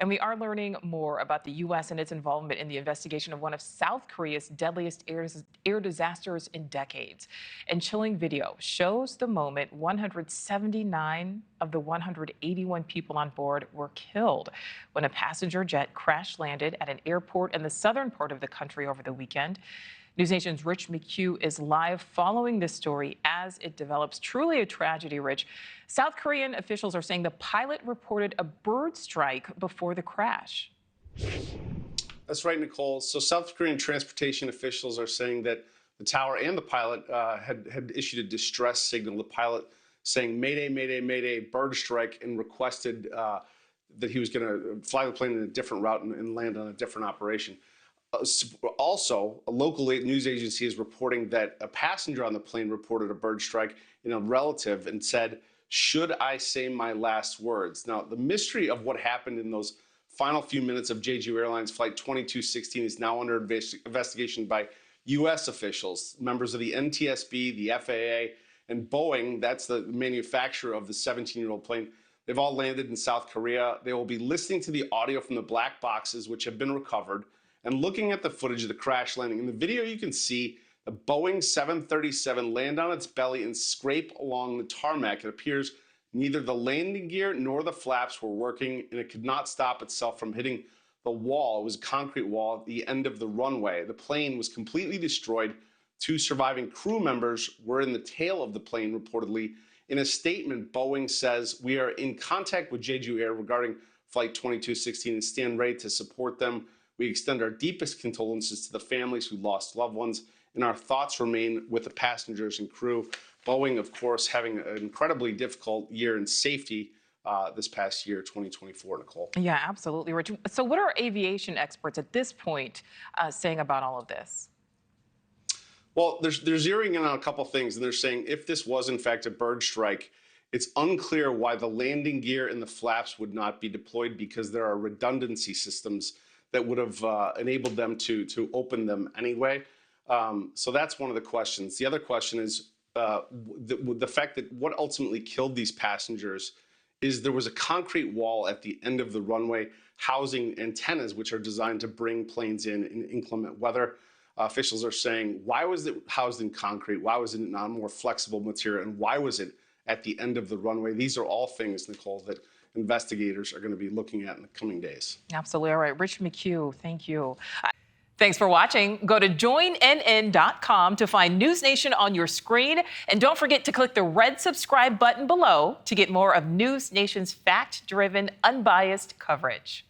And we are learning more about the U.S. and its involvement in the investigation of one of South Korea's deadliest air disasters in decades. And chilling video shows the moment 179 of the 181 people on board were killed when a passenger jet crash landed at an airport in the southern part of the country over the weekend. NewsNation's Rich McHugh is live following this story as it develops. Truly a tragedy, Rich. South Korean officials are saying the pilot reported a bird strike before the crash. That's right, Nichole. So South Korean transportation officials are saying that the tower and the pilot had issued a distress signal. The pilot saying, "Mayday, mayday, mayday, bird strike," and requested that he was going to fly the plane in a different route and land on a different operation. Also, a local news agency is reporting that a passenger on the plane reported a bird strike in a relative and said, "Should I say my last words?" Now, the mystery of what happened in those final few minutes of Jeju Airlines Flight 2216 is now under investigation by U.S. officials, members of the NTSB, the FAA, and Boeing. That's the manufacturer of the 17-year-old plane. They've all landed in South Korea. They will be listening to the audio from the black boxes, which have been recovered, and looking at the footage of the crash landing. In the video, you can see the Boeing 737 land on its belly and scrape along the tarmac. It appears neither the landing gear nor the flaps were working, and it could not stop itself from hitting the wall. It was a concrete wall at the end of the runway. The plane was completely destroyed. 2 surviving crew members were in the tail of the plane, reportedly. In a statement, Boeing says, "We are in contact with Jeju Air regarding Flight 2216 and stand ready to support them. We extend our deepest condolences to the families who lost loved ones, and our thoughts remain with the passengers and crew." Boeing, of course, having an incredibly difficult year in safety this past year, 2024, Nichole. Yeah, absolutely, Rich. So what are aviation experts at this point saying about all of this? Well, they're zeroing in on a couple things, and they're saying if this was, in fact, a bird strike, it's unclear why the landing gear and the flaps would not be deployed, because there are redundancy systems that would have enabled them to open them anyway. So that's one of the questions. The other question is the fact that what ultimately killed these passengers is there was a concrete wall at the end of the runway housing antennas, which are designed to bring planes in inclement weather. Officials are saying, why was it housed in concrete? Why was it not more flexible material? And why was it at the end of the runway? These are all things, Nichole, that investigators are going to be looking at in the coming days. Absolutely. All right. Rich McHugh, thank you. Thanks for watching. Go to joinnn.com to find NewsNation on your screen. And don't forget to click the red subscribe button below to get more of NewsNation's fact-driven, unbiased coverage.